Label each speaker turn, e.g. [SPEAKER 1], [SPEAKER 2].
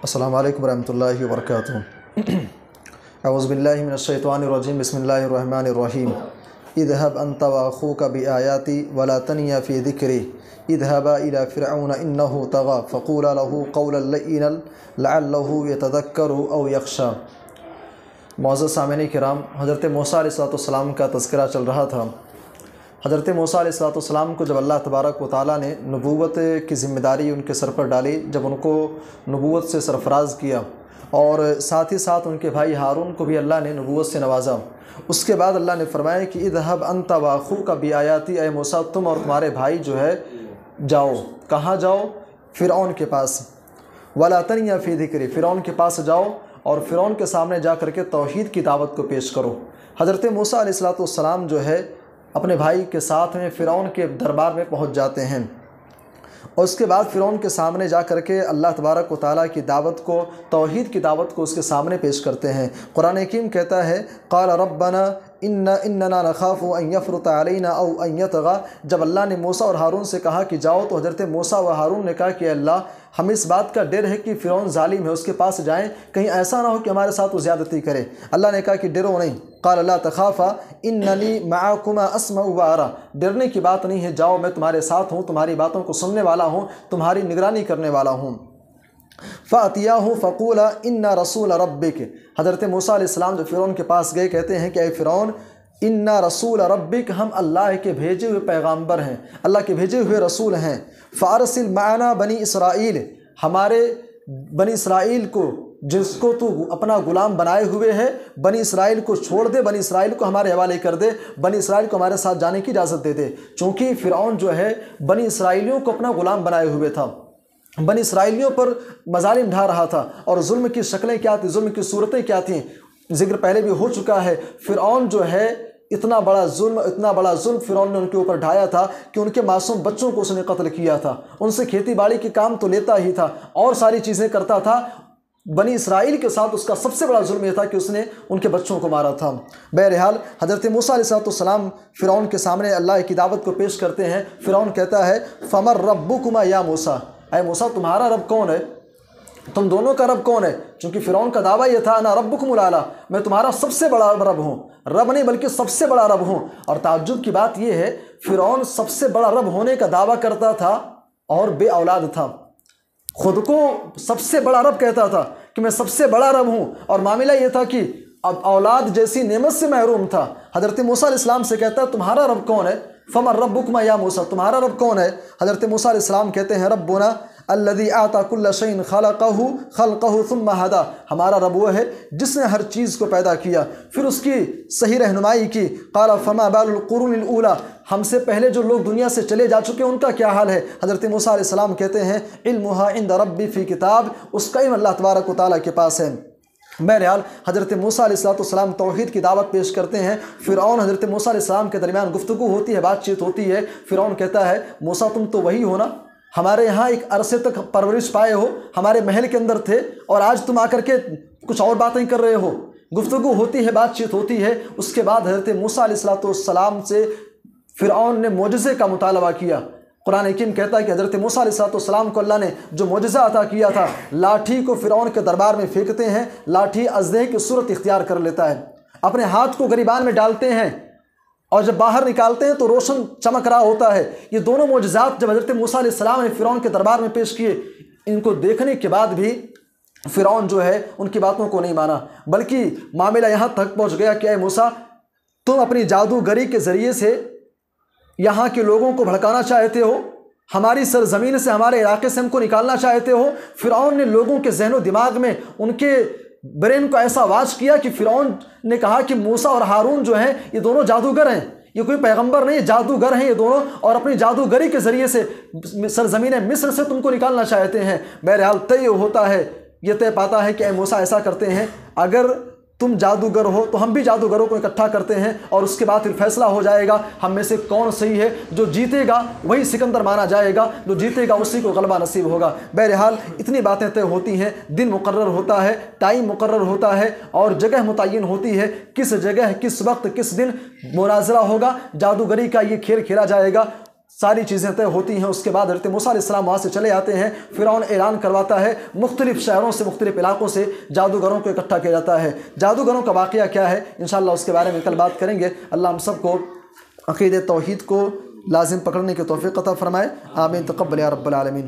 [SPEAKER 1] السلام علیکم ورحمۃ اللہ وبرکاتہ۔ اعوذ باللہ من الشیطان الرجیم، بسم اللہ الرحمن الرحیم۔ اذهب انت واخوك بآیاتی ولا تنیا فی ذکری اذهبا الی فرعون انه طغى فقولا له قولا لینا لعلہ یتذکر او یخشی۔ معزز سامعین کرام، حضرت موسیٰ علیہ السلام کا تذکرہ چل رہا تھا۔ حضرت موسیٰ علیہ السلام کو جب اللہ تبارک و تعالیٰ نے نبوت کی ذمہ داری ان کے سر پر ڈالی، جب ان کو نبوت سے سرفراز کیا اور ساتھ ہی ساتھ ان کے بھائی ہارون کو بھی اللہ نے نبوت سے نوازا، اس کے بعد اللہ نے فرمایا کہ اذهب انت واخوک بآیاتی، اے موسیٰ تم اور تمہارے بھائی جو ہے جاؤ۔ کہاں جاؤ؟ فرعون کے پاس۔ ولا تنیا فی ذکری، فرعون کے پاس جاؤ اور فرعون کے سامنے جا کر کے توحید کی دعوت کو پیش کرو۔ حضرت موسیٰ علیہ السلام جو ہے اپنے بھائی کے ساتھ میں فرعون کے دربار میں پہنچ جاتے ہیں، اور اس کے بعد فرعون کے سامنے جا کر کے اللہ تبارک و تعالیٰ کی دعوت کو، توحید کی دعوت کو اس کے سامنے پیش کرتے ہیں۔ قرآن حکیم کہتا ہے قال ربنا اننا نخاف ان یفرط علینا او ان یطغی۔ جب اللہ نے موسیٰ اور ہارون سے کہا کہ جاؤ، تو حضرت موسیٰ و ہارون نے کہا کہ اللہ ہمیں اس بات کا ڈر ہے کہ فرعون ظالم ہے، اس کے پاس جائیں، کہیں ایسا نہ ہو کہ ہمارے ساتھ وہ زیادتی کرے۔ اللہ نے کہا کہ ڈرو نہیں، قال لا تخافا اننی معکما اسمع و ارى، ڈرنے کی بات نہیں ہے، جاؤ میں تمہارے ساتھ ہوں، تمہاری باتوں کو سننے والا ہوں، تمہاری نگرانی کرنے والا ہوں۔ فَأْتِيَاهُ فَقُولَا إِنَّا رَسُولَ رَبِّكَ، حضرت موسیٰ علیہ السلام جو فرعون کے پاس گئے، کہتے ہیں کہ اے فرعون اِنَّا رَسُولَ رَبِّكَ، ہم اللہ کے بھیجے ہوئے پیغامبر ہیں، اللہ کے بھیجے ہوئے رسول ہیں۔ فَأَرْسِلْ مَعَنَا بنی اسرائیل، ہمارے بنی اسرائیل کو، جس کو تو اپنا غلام بنائے ہوئے ہے، بنی اسرائیل کو چھوڑ دے، بنی اسرائیل کو ہمارے حوالے کر دے، بنی اسرائیل کو ہمارے ساتھ جانے کی اجازت دے دے۔ چونکہ فرعون جو ہے بنی اسرائیلیوں کو اپنا غلام بنائے ہوئے تھا، بنی اسرائیلیوں پر مظالم ڈھا رہا تھا، اور ظلم کی شکلیں کیا تھیں، ظلم کی صورتیں کیا تھیں، ذکر پہلے بھی ہو چکا ہے۔ فرعون جو ہے اتنا بڑا ظلم فرعون نے ان کے اوپر ڈھایا تھا کہ ان کے معصوم بچوں کو اس نے قتل کیا تھا، ان سے کھیتی باڑی کے کام تو لیتا ہی تھا اور ساری چیزیں کرتا تھا۔ بنی اسرائیل کے ساتھ اس کا سب سے بڑا ظلم یہ تھا کہ اس نے ان کے بچوں کو مارا تھا۔ بہرحال حضرت موسیٰ علیہ السلام فرعون کے سامنے اللہ کی دعوت کو پیش کرتے ہیں۔ فرعون کہتا ہے فَمَن رَبُّكُمَا یا موسیٰ، اے موسیٰ تمہارا رب کون ہے، تم دونوں کا رب کون ہے؟ چونکہ فرعون کا دعویٰ یہ تھا انا ربکم الاعلی، میں تمہارا سب سے بڑا رب ہوں، رب نہیں بلکہ سب سے بڑا رب ہوں۔ اور تعجب کی بات یہ ہے، فرعون سب سے بڑا رب ہونے کا دعویٰ کرتا تھا اور بے اولاد تھا، خود کو سب سے بڑا رب کہتا تھا کہ میں سب سے بڑا رب ہوں، اور معاملہ یہ تھا کہ اب اولاد جیسی نعمت سے محروم تھا۔ حضرت موسیٰ علیہ السلام سے کہتا ہے تمہارا رب کون ہے؟ فَمَن رَبُّكُمَا یا موسیٰ، تمہارا رب کون ہے؟ حضرت موسیٰ علیہ السلام کہتے ہیں ربنا الذی اعطى كل شيء خلقه ثم هدى، ہمارا رب وہ ہے جس نے ہر چیز کو پیدا کیا پھر اس کی صحیح رہنمائی کی۔ قال فما بال القرون الاولى، ہم سے پہلے جو لوگ دنیا سے چلے جا چکے ان کا کیا حال ہے؟ حضرت موسیٰ علیہ السلام کہتے ہیں علمها عند ربی فی کتاب، اس کا علم اللہ تبارک و تعالیٰ کے پاس ہے۔ بہرحال حضرت موسیٰ علیہ السلام توحید کی دعوت پیش کرتے ہیں۔ فرعون حضرت موسیٰ علیہ السلام کے درمیان گفتگو ہوتی ہے، بات چیت ہوتی ہے۔ فرعون کہتا ہے موسیٰ تم تو وہی ہو نا، ہمارے یہاں ایک عرصے تک پرورش پائے ہو، ہمارے محل کے اندر تھے، اور آج تم آ کر کے کچھ اور باتیں کر رہے ہو۔ گفتگو ہوتی ہے، بات چیت ہوتی ہے۔ اس کے بعد حضرت موسیٰ علیہ السلام سے فرعون نے معجزے کا مطالبہ کیا۔ قرآن حکیم کہتا ہے کہ حضرت موسیٰ علیہ السلام کو اللہ نے جو معجزہ عطا کیا تھا، لاٹھی کو فرعون کے دربار میں پھینکتے ہیں، لاٹھی اژدہے کی صورت اختیار کر لیتا ہے، اپنے ہاتھ کو گریبان میں ڈالتے ہیں، اور جب باہر نکالتے ہیں تو روشن چمک رہا ہوتا ہے۔ یہ دونوں معجزات جب حضرت موسیٰ علیہ السلام نے فرعون کے دربار میں پیش کیے، ان کو دیکھنے کے بعد بھی فرعون جو ہے ان کی باتوں کو نہیں مانا، بلکہ معاملہ یہاں تک پہنچ گیا کہ اے موسیٰ تم اپنی جادوگری کے ذریعے سے یہاں کے لوگوں کو بھڑکانا چاہتے ہو، ہماری سرزمین سے، ہمارے علاقے سے ہم کو نکالنا چاہتے ہو۔ فرعون نے لوگوں کے ذہن و دماغ میں، ان کے برین کو ایسا واش کیا کہ فرعون نے کہا کہ موسیٰ اور ہارون جو ہیں یہ دونوں جادوگر ہیں، یہ کوئی پیغمبر نہیں، جادوگر ہیں یہ دونوں، اور اپنی جادوگری کے ذریعے سے سرزمین مصر سے تم کو نکالنا چاہتے ہیں۔ بہرحال طے ہوتا ہے، یہ طے پاتا ہے کہ اے موسیٰ ایسا کرتے ہیں، اگر تم جادوگر ہو تو ہم بھی جادوگروں کو اکٹھا کرتے ہیں، اور اس کے بعد پھر فیصلہ ہو جائے گا ہم میں سے کون صحیح ہے، جو جیتے گا وہی سکندر مانا جائے گا، جو جیتے گا اسی کو غلبہ نصیب ہوگا۔ بہرحال اتنی باتیں طے ہوتی ہیں، دن مقرر ہوتا ہے، ٹائم مقرر ہوتا ہے، اور جگہ متعین ہوتی ہے، کس جگہ، کس وقت، کس دن مناظرہ ہوگا، جادوگری کا یہ کھیل کھیلا جائے گا۔ ساری چیزیں طے ہوتی ہیں، اس کے بعد حضرت موسیٰ علیہ السلام وہاں سے چلے آتے ہیں، فرعون اعلان کرواتا ہے، مختلف شہروں سے مختلف علاقوں سے جادوگروں کو اکٹھا کیا جاتا ہے۔ جادوگروں کا واقعہ کیا ہے انشاءاللہ اس کے بارے میں کل بات کریں گے۔ اللہ ہم سب کو عقیدہ توحید کو لازم پکڑنے کی توفیق عطا فرمائے، آمین، تقبل یا رب العالمین۔